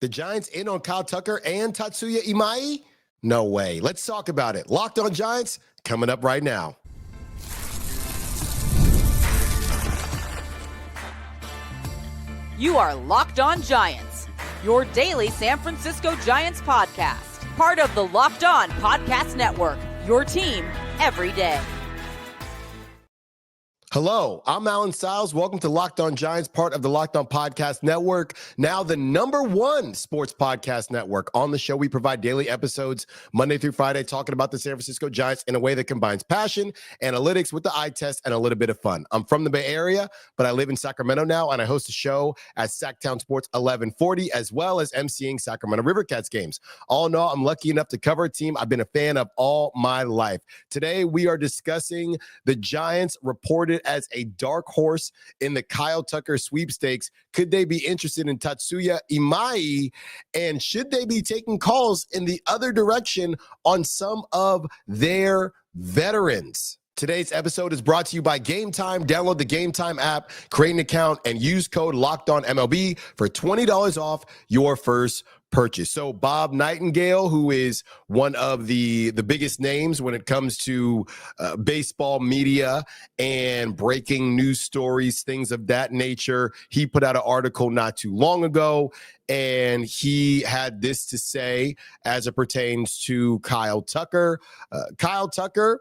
The Giants in on Kyle Tucker and Tatsuya Imai? No way. Let's talk about it. Locked on Giants, coming up right now. You are Locked On Giants, your daily San Francisco Giants podcast. Part of the Locked On Podcast Network, your team every day. Hello, I'm Alan Stiles. Welcome to Locked On Giants, part of the Locked On Podcast Network, now the #1 sports podcast network. On the show, we provide daily episodes Monday through Friday talking about the San Francisco Giants in a way that combines passion, analytics with the eye test, and a little bit of fun. I'm from the Bay Area, but I live in Sacramento now, and I host a show at Sacktown Sports 1140, as well as emceeing Sacramento Rivercats games. All in all, I'm lucky enough to cover a team I've been a fan of all my life. Today, we are discussing the Giants reported as a dark horse in the Kyle Tucker sweepstakes. Could they be interested in Tatsuya Imai? And should they be taking calls in the other direction on some of their veterans? Today's episode is brought to you by Game Time. Download the Game Time app, create an account, and use code LOCKEDONMLB for $20 off your first purchase. So Bob Nightengale, who is one of the biggest names when it comes to baseball media and breaking news stories, things of that nature, he put out an article not too long ago, and he had this to say as it pertains to Kyle Tucker. Kyle Tucker,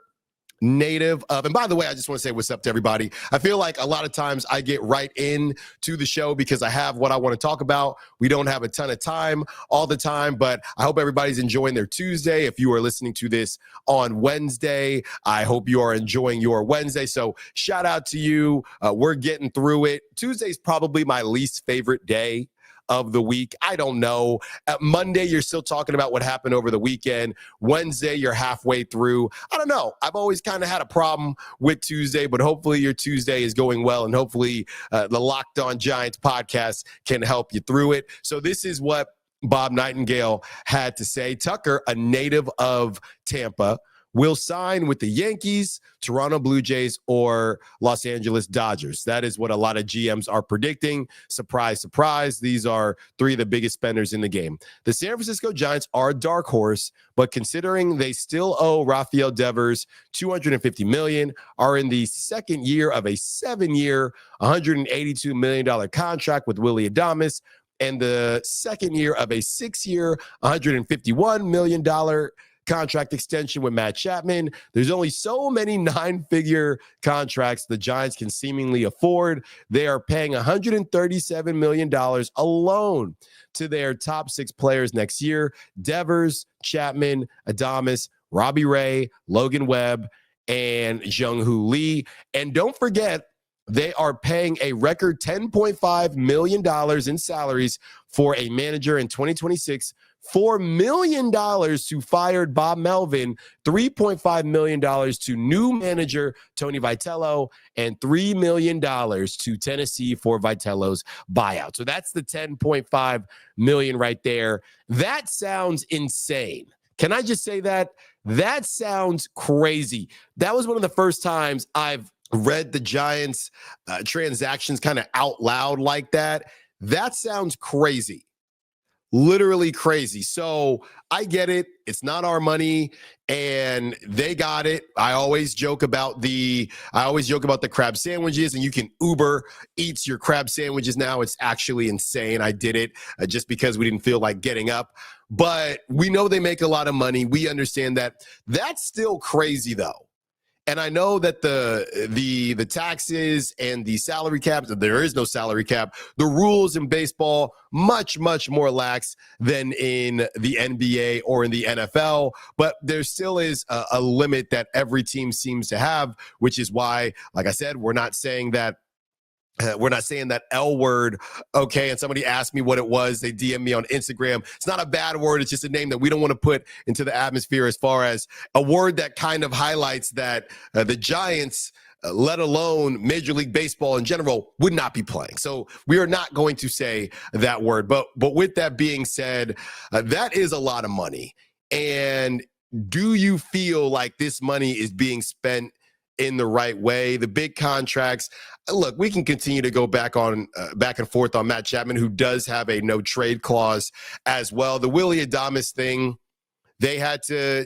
native of, and by the way, I just want to say what's up to everybody. I feel like a lot of times I get right into the show because I have what I want to talk about. We don't have a ton of time all the time, but I hope everybody's enjoying their Tuesday. If you are listening to this on Wednesday, I hope you are enjoying your Wednesday. So shout out to you. We're getting through it. Tuesday's probably my least favorite day of the week. I don't know. Monday, you're still talking about what happened over the weekend. Wednesday, you're halfway through. I don't know. I've always kind of had a problem with Tuesday, but hopefully your Tuesday is going well, and hopefully the Locked On Giants podcast can help you through it. So this is what Bob Nightengale had to say. Tucker, a native of Tampa, will sign with the Yankees, Toronto Blue Jays, or Los Angeles Dodgers. That is what a lot of GMs are predicting. Surprise, surprise. These are three of the biggest spenders in the game. The San Francisco Giants are a dark horse, but considering they still owe Rafael Devers $250 million, are in the second year of a 7-year, $182 million contract with Willy Adames, and the second year of a 6-year, $151 million contract extension with Matt Chapman. There's only so many 9-figure contracts the Giants can seemingly afford. They are paying $137 million alone to their top 6 players next year: Devers, Chapman, Adames, Robbie Ray, Logan Webb, and Jung Hoo Lee. And don't forget, they are paying a record $10.5 million in salaries for a manager in 2026, $4 million to fired Bob Melvin, $3.5 million to new manager Tony Vitello, and $3 million to Tennessee for Vitello's buyout. So that's the $10.5 million right there. That sounds insane. Can I just say that? That sounds crazy. That was one of the first times I've read the Giants transactions kind of out loud like that. That sounds crazy. Literally crazy. So I get it. It's not our money, and they got it. I always joke about the crab sandwiches, and you can Uber Eats your crab sandwiches now. It's actually insane. I did it just because we didn't feel like getting up. But we know they make a lot of money. We understand that. That's still crazy, though. And I know that the taxes and the salary caps, there is no salary cap. The rules in baseball, much, much more lax than in the NBA or in the NFL. But there still is a limit that every team seems to have, which is why, like I said, we're not saying that L word, okay? And somebody asked me what it was. They DM me on Instagram. It's not a bad word. It's just a name that we don't want to put into the atmosphere as far as a word that kind of highlights that the Giants, let alone Major League Baseball in general, would not be playing. So we are not going to say that word. But with that being said, that is a lot of money. And do you feel like this money is being spent in the right way. The big contracts, look, we can continue to go back and forth on Matt Chapman, who does have a no trade clause as well. The Willy Adames thing, they had to,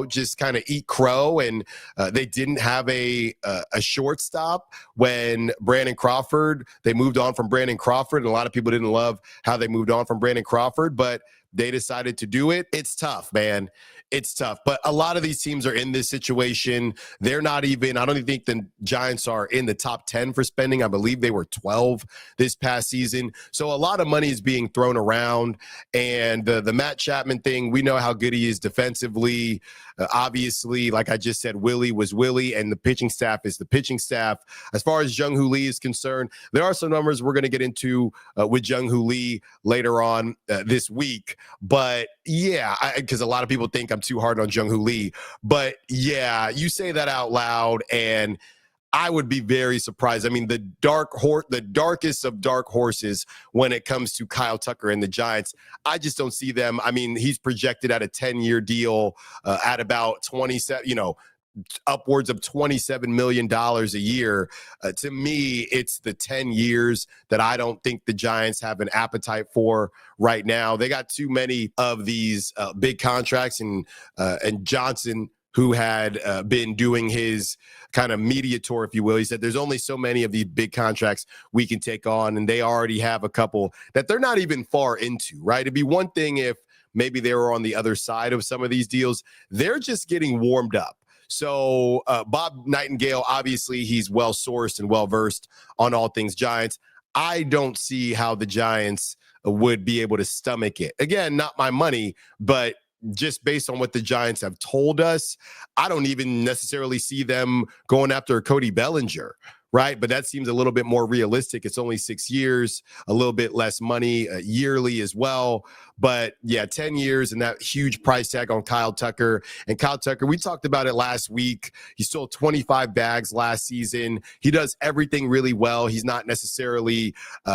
just kind of eat crow, and they didn't have a shortstop when they moved on from Brandon Crawford, and a lot of people didn't love how they moved on from Brandon Crawford, but they decided to do it. It's tough, man. It's tough. But a lot of these teams are in this situation. They're not even, I don't even think the Giants are in the top 10 for spending. I believe they were 12 this past season. So a lot of money is being thrown around. And the Matt Chapman thing, we know how good he is defensively. Obviously, like I just said, Willie was Willie, and the pitching staff is the pitching staff. As far as Jung Hoo Lee is concerned, there are some numbers we're going to get into with Jung Hoo Lee later on this week. But yeah, because a lot of people think I'm too hard on Jung Hoo Lee. But yeah, you say that out loud, and I would be very surprised. I mean, the darkest of dark horses when it comes to Kyle Tucker and the Giants, I just don't see them. I mean, he's projected at a 10-year deal at about 27, upwards of $27 million a year. To me, it's the 10 years that I don't think the Giants have an appetite for right now. They got too many of these big contracts, and Johnson, who had been doing his kind of media tour, if you will, he said there's only so many of these big contracts we can take on, and they already have a couple that they're not even far into, right? It'd be one thing if maybe they were on the other side of some of these deals. They're just getting warmed up. So Bob Nightengale, obviously, he's well-sourced and well-versed on all things Giants. I don't see how the Giants would be able to stomach it. Again, not my money, but just based on what the Giants have told us, I don't even necessarily see them going after Cody Bellinger, right? But that seems a little bit more realistic. It's only 6 years, a little bit less money yearly as well. But yeah, 10 years and that huge price tag on Kyle Tucker. And Kyle Tucker, we talked about it last week. He sold 25 bags last season. He does everything really well. He's not necessarily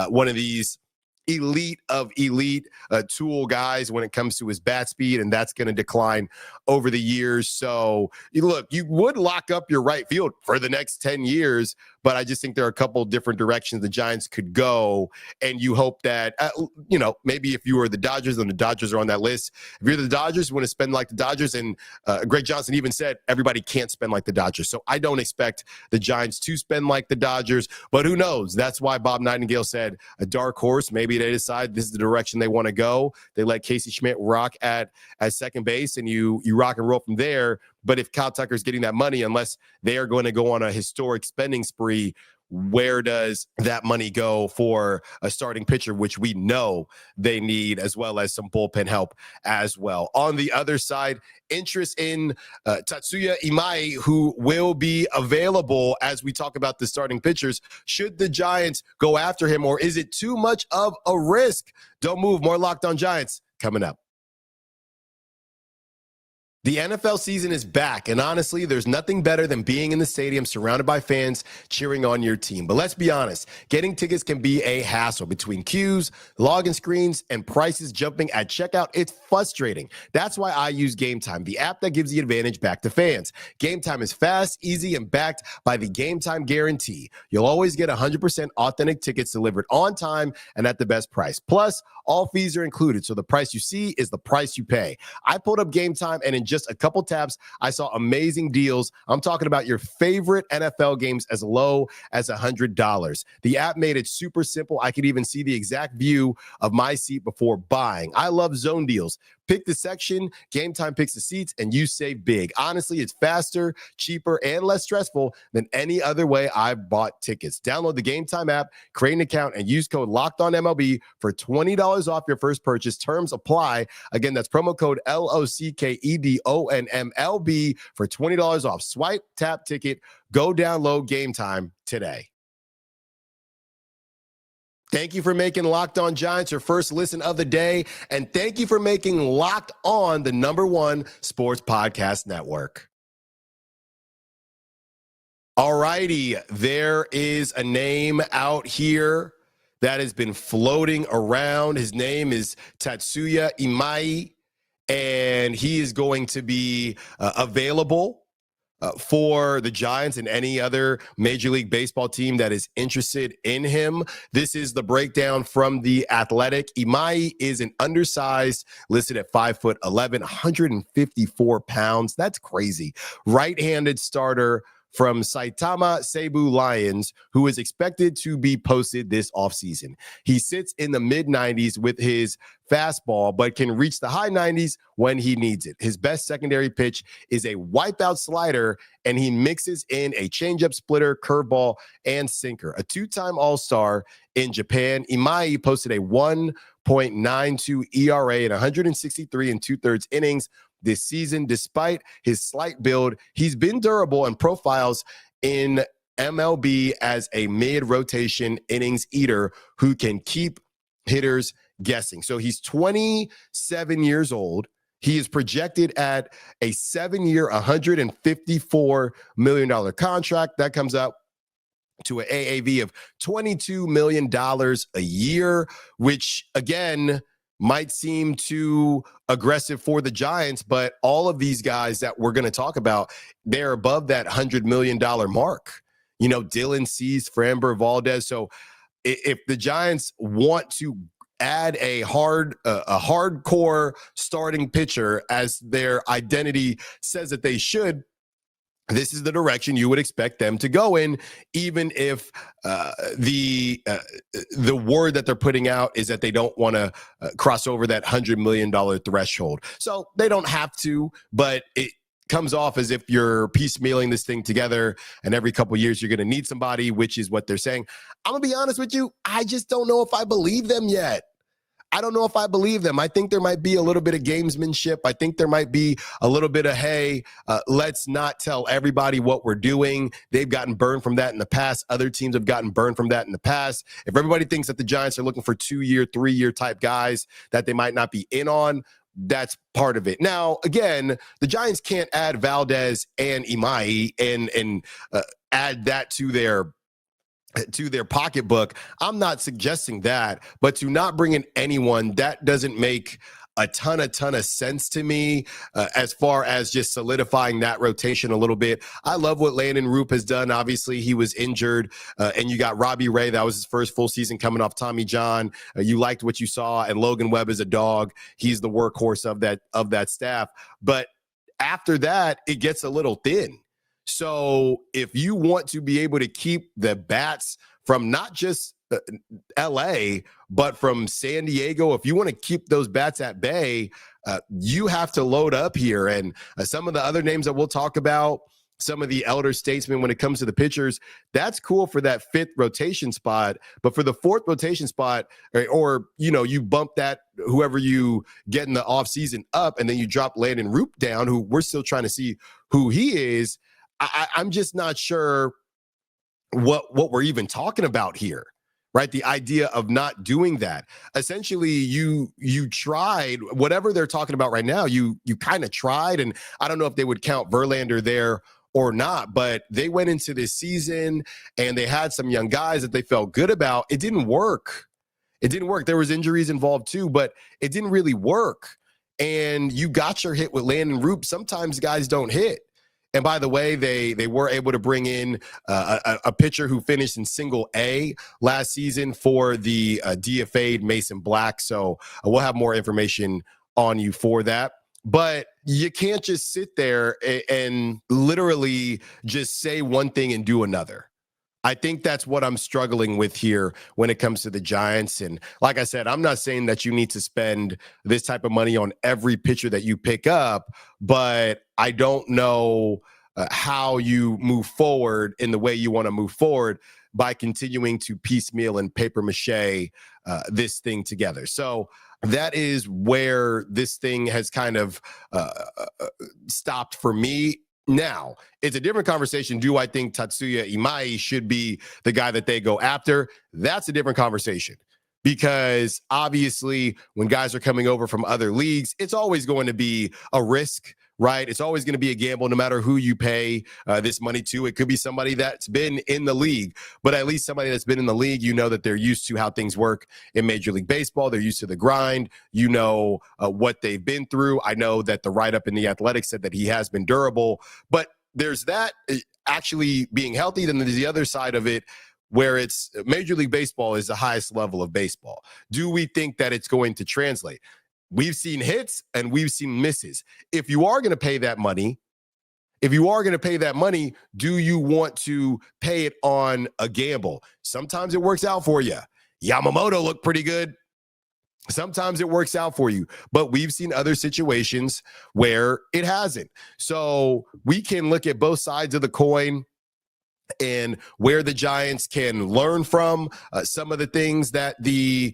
one of these elite of elite tool guys when it comes to his bat speed, and that's going to decline over the years. So look, you would lock up your right field for the next 10 years, but I just think there are a couple different directions the Giants could go, and you hope that, maybe if you were the Dodgers and the Dodgers are on that list, if you're the Dodgers, you want to spend like the Dodgers, and Greg Johnson even said everybody can't spend like the Dodgers. So I don't expect the Giants to spend like the Dodgers, but who knows? That's why Bob Nightingale said a dark horse. Maybe they decide this is the direction they want to go. They let Casey Schmidt rock at second base, and you rock and roll from there. But if Kyle Tucker's getting that money, unless they are going to go on a historic spending spree, where does that money go for a starting pitcher, which we know they need, as well as some bullpen help as well? On the other side, interest in Tatsuya Imai, who will be available as we talk about the starting pitchers. Should the Giants go after him, or is it too much of a risk? Don't move. More Locked On Giants coming up. The NFL season is back, and honestly, there's nothing better than being in the stadium surrounded by fans cheering on your team. But let's be honest, getting tickets can be a hassle. Between queues, login screens, and prices jumping at checkout, it's frustrating. That's why I use Game Time, the app that gives the advantage back to fans. Game Time is fast, easy, and backed by the Game Time guarantee. You'll always get 100% authentic tickets delivered on time and at the best price. Plus, all fees are included, so the price you see is the price you pay. I pulled up Game Time, and in just a couple taps, I saw amazing deals. I'm talking about your favorite NFL games as low as $100. The app made it super simple. I could even see the exact view of my seat before buying. I love zone deals. Pick the section, Game Time picks the seats, and you save big. Honestly, it's faster, cheaper, and less stressful than any other way I've bought tickets. Download the Game Time app, create an account, and use code LOCKEDONMLB for $20 off your first purchase. Terms apply. Again, that's promo code LOCKEDONMLB for $20 off. Swipe, tap, ticket. Go download Game Time today. Thank you for making Locked On Giants your first listen of the day, and thank you for making Locked On the #1 sports podcast network. All righty, there is a name out here that has been floating around. His name is Tatsuya Imai, and he is going to be available for the Giants and any other Major League Baseball team that is interested in him. This is the breakdown from The Athletic. Imai is an undersized, listed at 5'11", 154 pounds. That's crazy. Right-handed starter from Saitama Seibu Lions, who is expected to be posted this offseason. He sits in the mid-90s with his fastball, but can reach the high 90s when he needs it. His best secondary pitch is a wipeout slider, and he mixes in a changeup, splitter, curveball, and sinker. A two-time All-Star in Japan, Imai posted a 1.92 ERA in 163 and two-thirds innings this season. Despite his slight build, he's been durable and profiles in MLB as a mid-rotation innings eater who can keep hitters guessing. So he's 27 years old. He is projected at a 7-year, $154 million contract. That comes up to an AAV of $22 million a year, which, again, might seem too aggressive for the Giants, but all of these guys that we're going to talk about, they're above that $100 million mark. You know, Dylan Cease, Framber Valdez. So if the Giants want to add a hardcore starting pitcher as their identity says that they should, this is the direction you would expect them to go in, even if the word that they're putting out is that they don't want to cross over that $100 million threshold. So they don't have to, but it comes off as if you're piecemealing this thing together, and every couple of years you're going to need somebody, which is what they're saying. I'm going to be honest with you. I just don't know if I believe them yet. I don't know if I believe them. I think there might be a little bit of gamesmanship. I think there might be a little bit of, hey, let's not tell everybody what we're doing. They've gotten burned from that in the past. Other teams have gotten burned from that in the past. If everybody thinks that the Giants are looking for 2-year, 3-year type guys that they might not be in on, that's part of it. Now, again, the Giants can't add Valdez and Imai and add that to their pocketbook. I'm not suggesting that, but to not bring in anyone, that doesn't make a ton of sense to me as far as just solidifying that rotation a little bit. I love what Landon Roop has done. Obviously, he was injured, and you got Robbie Ray. That was his first full season coming off Tommy John. You liked what you saw, and Logan Webb is a dog. He's the workhorse of that staff. But after that, it gets a little thin. So if you want to be able to keep the bats from not just LA, but from San Diego, if you want to keep those bats at bay, you have to load up here. And some of the other names that we'll talk about, some of the elder statesmen when it comes to the pitchers, that's cool for that 5th rotation spot. But for the 4th rotation spot, or you bump that whoever you get in the offseason up, and then you drop Landon Roop down, who we're still trying to see who he is. I'm just not sure what we're even talking about here, right? The idea of not doing that. Essentially, you tried whatever they're talking about right now. You kind of tried, and I don't know if they would count Verlander there or not, but they went into this season and they had some young guys that they felt good about. It didn't work. There was injuries involved too, but it didn't really work. And you got your hit with Landon Roop. Sometimes guys don't hit. And by the way, they were able to bring in a pitcher who finished in single A last season for the DFA'd Mason Black. So we'll have more information on you for that. But you can't just sit there and literally just say one thing and do another. I think that's what I'm struggling with here when it comes to the Giants. And like I said, I'm not saying that you need to spend this type of money on every pitcher that you pick up, but I don't know how you move forward in the way you want to move forward by continuing to piecemeal and paper mache this thing together. So that is where this thing has kind of stopped for me. Now, it's a different conversation. Do I think Tatsuya Imai should be the guy that they go after? That's a different conversation, because obviously when guys are coming over from other leagues, it's always going to be a risk, right? It's always going to be a gamble no matter who you pay this money to. It could be somebody that's been in the league, but at least somebody that's been in the league, you know that they're used to how things work in Major League Baseball. They're used to the grind. You know what they've been through. I know that the write-up in The Athletic said that he has been durable, but there's that actually being healthy. Then there's the other side of it where it's Major League Baseball is the highest level of baseball. Do we think that it's going to translate? We've seen hits and we've seen misses. If you are going to pay that money, do you want to pay it on a gamble? Sometimes it works out for you. Yamamoto looked pretty good. Sometimes it works out for you, but we've seen other situations where it hasn't. So we can look at both sides of the coin and where the Giants can learn from some of the things that the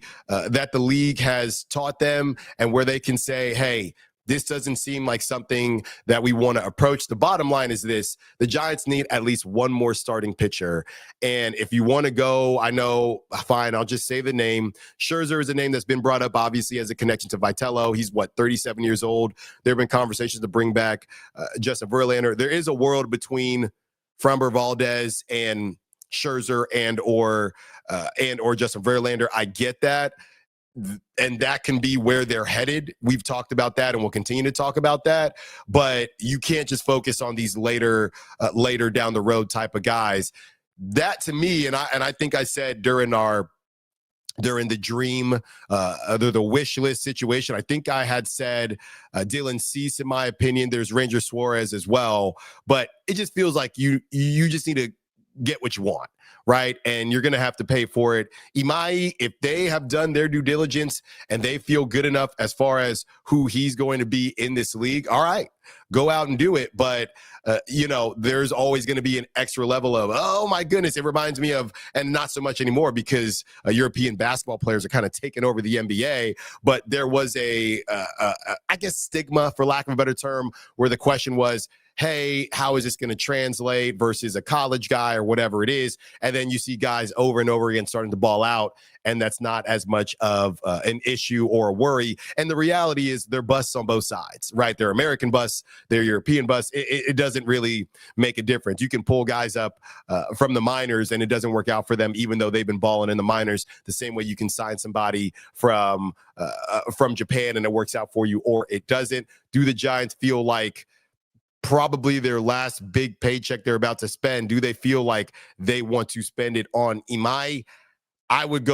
league has taught them, and where they can say, hey, this doesn't seem like something that we want to approach. The bottom line is this: the Giants need at least one more starting pitcher. And if you want to go, I know, fine, I'll just say the name. Scherzer is a name that's been brought up, obviously, as a connection to Vitello. He's, 37 years old. There have been conversations to bring back Justin Verlander. There is a world between Framber Valdez and Scherzer and or Justin Verlander. I get that. And that can be where they're headed. We've talked about that, and we'll continue to talk about that. But you can't just focus on these later down the road type of guys. That, to me, and I think I said during the dream, the wish list situation, I think I had said Dylan Cease, in my opinion. There's Ranger Suarez as well. But it just feels like you just need to get what you want, right? And you're going to have to pay for it. Imai, if they have done their due diligence and they feel good enough as far as who he's going to be in this league, all right, go out and do it. But, there's always going to be an extra level of, oh my goodness, it reminds me of, and not so much anymore because European basketball players are kind of taking over the NBA. But there was I guess, stigma, for lack of a better term, where the question was, hey, how is this going to translate versus a college guy or whatever it is? And then you see guys over and over again starting to ball out, and that's not as much of an issue or a worry. And the reality is they're busts on both sides, right? They're American busts, they're European busts. It doesn't really make a difference. You can pull guys up from the minors and it doesn't work out for them, even though they've been balling in the minors, the same way you can sign somebody from Japan and it works out for you, or it doesn't. Do the Giants feel like probably their last big paycheck they're about to spend, do they feel like they want to spend it on Imai? I would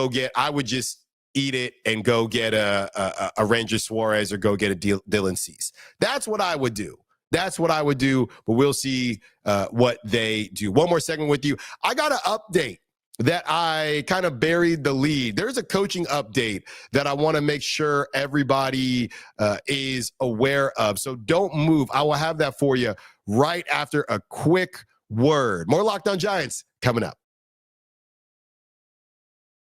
just eat it and go get a Ranger Suarez or go get a Dylan Cease. That's what I would do. But we'll see what they do. One more segment with you. I got an update that I kind of buried the lead. There's a coaching update that I want to make sure everybody is aware of. So don't move. I will have that for you right after a quick word. More Locked On Giants coming up.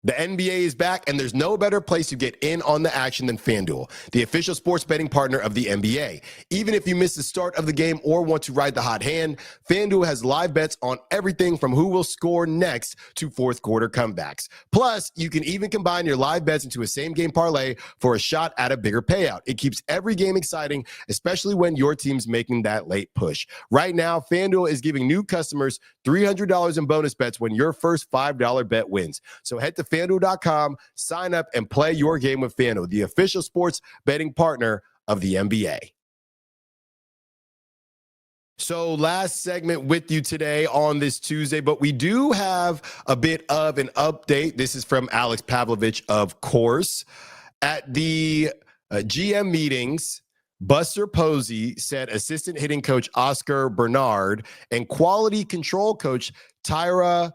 The NBA is back, and there's no better place to get in on the action than FanDuel, the official sports betting partner of the NBA. Even if you miss the start of the game or want to ride the hot hand, FanDuel has live bets on everything from who will score next to fourth quarter comebacks. Plus, you can even combine your live bets into a same-game parlay for a shot at a bigger payout. It keeps every game exciting, especially when your team's making that late push. Right now, FanDuel is giving new customers $300 in bonus bets when your first $5 bet wins. So head to FanDuel.com, sign up, and play your game with FanDuel, the official sports betting partner of the NBA. So last segment with you today on this Tuesday, but we do have a bit of an update. This is from Alex Pavlovich, of course. At the GM meetings, Buster Posey said assistant hitting coach Oscar Bernard and quality control coach Tyra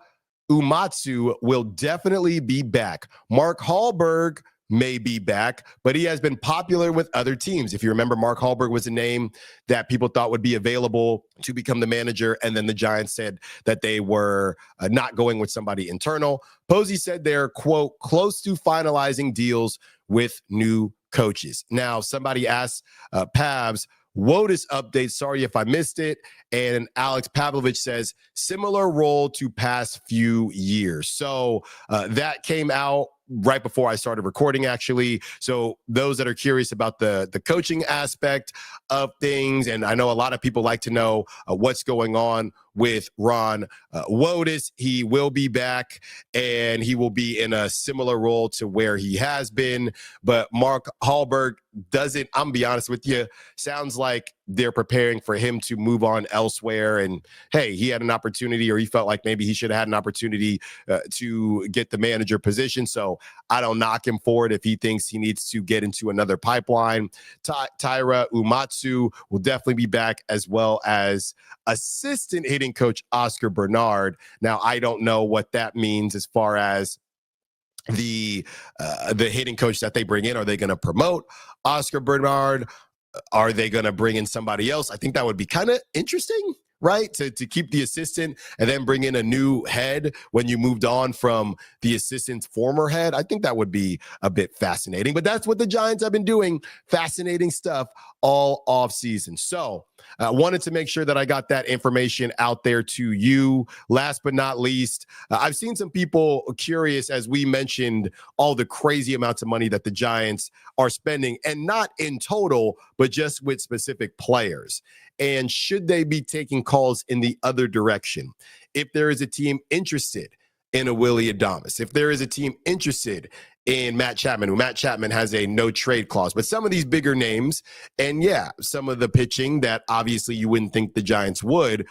Umatsu will definitely be back. Mark Hallberg may be back, but he has been popular with other teams. If you remember, Mark Hallberg was a name that people thought would be available to become the manager, and then the Giants said that they were not going with somebody internal. Posey said they're, quote, close to finalizing deals with new coaches. Now, somebody asked Pavs, WOTUS update, sorry if I missed it. And Alex Pavlovich says, similar role to past few years. So that came out right before I started recording, actually. So those that are curious about the coaching aspect of things, and I know a lot of people like to know what's going on with Ron Wotus. He will be back, and he will be in a similar role to where he has been. But Mark Hallberg doesn't, I'm be honest with you, sounds like they're preparing for him to move on elsewhere. And hey, he had an opportunity, or he felt like maybe he should have had an opportunity to get the manager position. So I don't knock him for it if he thinks he needs to get into another pipeline. Taira Umatsu will definitely be back, as well as assistant hitting coach Oscar Bernard. Now, I don't know what that means as far as the hitting coach that they bring in. Are they going to promote Oscar Bernard? Are they going to bring in somebody else? I think that would be kind of interesting, right? To keep the assistant and then bring in a new head when you moved on from the assistant's former head. I think that would be a bit fascinating, but that's what the Giants have been doing. Fascinating stuff all off season. So I wanted to make sure that I got that information out there to you. Last but not least, I've seen some people curious, as we mentioned, all the crazy amounts of money that the Giants are spending, and not in total, but just with specific players. And should they be taking calls in the other direction? If there is a team interested in a Willy Adames, if there is a team interested in Matt Chapman, who Matt Chapman has a no trade clause, but some of these bigger names, and yeah, some of the pitching that obviously you wouldn't think the Giants would,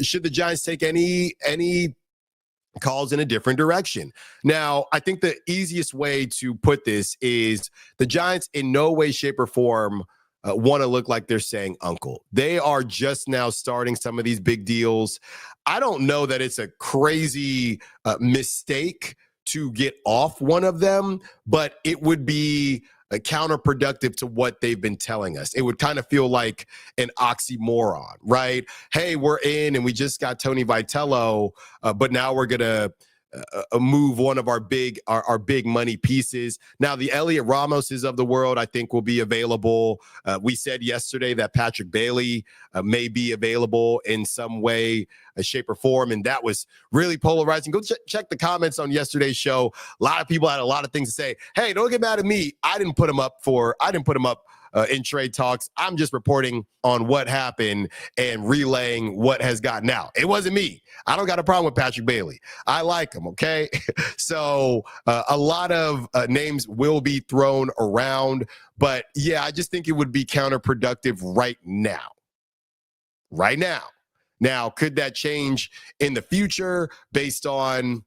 should the Giants take any calls in a different direction? Now, I think the easiest way to put this is the Giants in no way, shape, or form want to look like they're saying uncle. They are just now starting some of these big deals. I don't know that it's a crazy mistake to get off one of them, but it would be counterproductive to what they've been telling us. It would kind of feel like an oxymoron, right? Hey, we're in and we just got Tony Vitello, but now we're going to move one of our big money pieces. Now, the Elliot Ramoses of the world, I think, will be available. We said yesterday that Patrick Bailey may be available in some way, shape, or form, and that was really polarizing. Go check the comments on yesterday's show. A lot of people had a lot of things to say. Hey, don't get mad at me. I didn't put him up in trade talks. I'm just reporting on what happened and relaying what has gotten out. It wasn't me. I don't got a problem with Patrick Bailey. I like him, okay? So a lot of names will be thrown around. But, yeah, I just think it would be counterproductive right now. Right now. Now, could that change in the future based on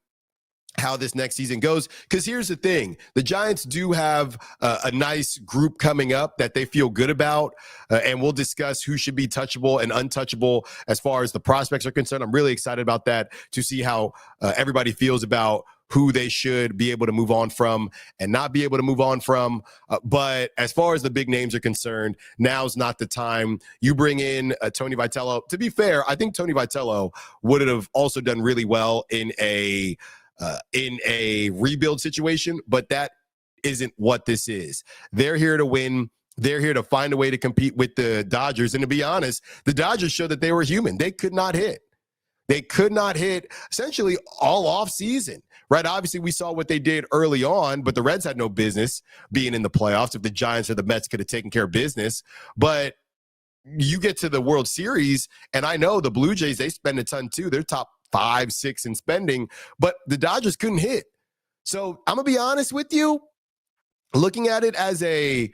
how this next season goes? Because here's the thing. The Giants do have a nice group coming up that they feel good about, and we'll discuss who should be touchable and untouchable as far as the prospects are concerned. I'm really excited about that, to see how everybody feels about who they should be able to move on from and not be able to move on from. But as far as the big names are concerned, now's not the time. You bring in Tony Vitello. To be fair, I think Tony Vitello would have also done really well in a rebuild situation, but that isn't what this is. They're here to win. They're here to find a way to compete with the Dodgers. And to be honest, the Dodgers showed that they were human. They could not hit. They could not hit essentially all off season, right? Obviously, we saw what they did early on, but the Reds had no business being in the playoffs if the Giants or the Mets could have taken care of business. But you get to the World Series, and I know the Blue Jays, they spend a ton too. They're top 5, 6 in spending, but the Dodgers couldn't hit. So I'm going to be honest with you, looking at it as a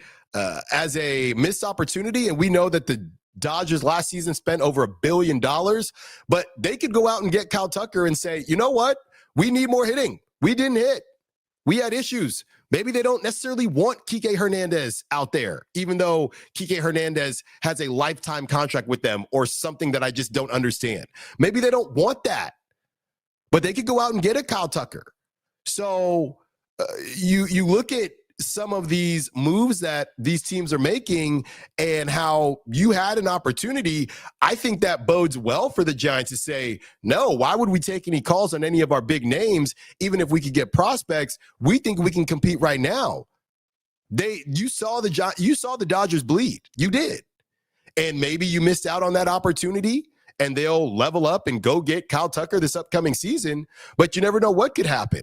missed opportunity, and we know that the Dodgers last season spent over $1 billion, but they could go out and get Kyle Tucker and say, you know what? We need more hitting. We didn't hit. We had issues. Maybe they don't necessarily want Kike Hernandez out there, even though Kike Hernandez has a lifetime contract with them or something that I just don't understand. Maybe they don't want that, but they could go out and get a Kyle Tucker. So you look at some of these moves that these teams are making and how you had an opportunity. I think that bodes well for the Giants to say, no, why would we take any calls on any of our big names? Even if we could get prospects, we think we can compete right now. You saw the Dodgers bleed. You did. And maybe you missed out on that opportunity and they'll level up and go get Kyle Tucker this upcoming season, but you never know what could happen.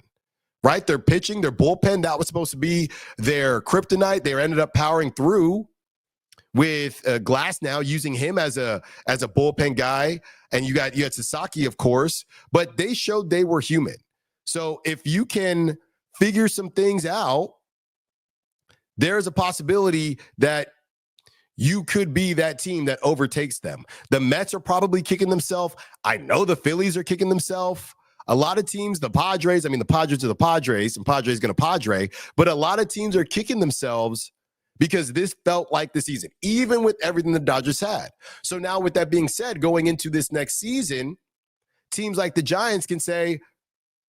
Right? Their pitching, their bullpen, that was supposed to be their kryptonite. They ended up powering through with Glass now using him as a bullpen guy, and you had Sasaki, of course, but they showed they were human. So if you can figure some things out, there's a possibility that you could be that team that overtakes them. The Mets are probably kicking themselves. I know the Phillies are kicking themselves. A lot of teams, the Padres are the Padres, and Padres going to Padre, but a lot of teams are kicking themselves because this felt like the season, even with everything the Dodgers had. So now with that being said, going into this next season, teams like the Giants can say,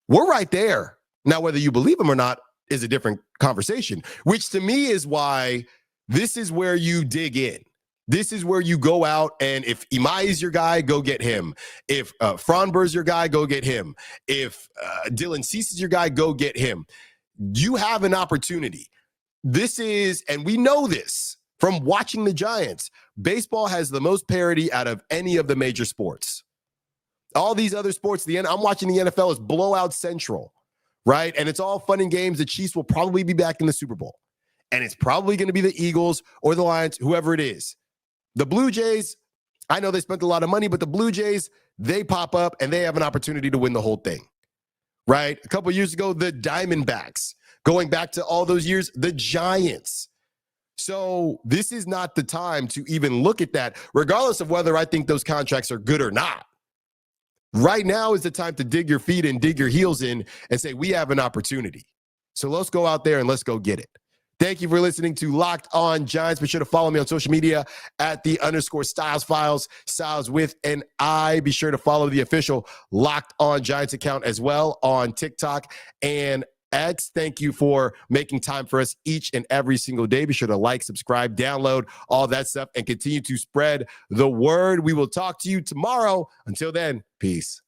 we're right there. Now, whether you believe them or not is a different conversation, which to me is why this is where you dig in. This is where you go out, and if Imai is your guy, go get him. If Framber's your guy, go get him. If Dylan Cease is your guy, go get him. You have an opportunity. This is, and we know this from watching the Giants, baseball has the most parity out of any of the major sports. All these other sports, I'm watching the NFL is blowout central, right? And it's all fun and games. The Chiefs will probably be back in the Super Bowl. And it's probably going to be the Eagles or the Lions, whoever it is. The Blue Jays, I know they spent a lot of money, but the Blue Jays, they pop up and they have an opportunity to win the whole thing, right? A couple of years ago, the Diamondbacks. Going back to all those years, the Giants. So this is not the time to even look at that, regardless of whether I think those contracts are good or not. Right now is the time to dig your feet and dig your heels in and say, we have an opportunity. So let's go out there and let's go get it. Thank you for listening to Locked On Giants. Be sure to follow me on social media at @the_Styles Files, Styles with an I. Be sure to follow the official Locked On Giants account as well on TikTok and X. Thank you for making time for us each and every single day. Be sure to like, subscribe, download, all that stuff, and continue to spread the word. We will talk to you tomorrow. Until then, peace.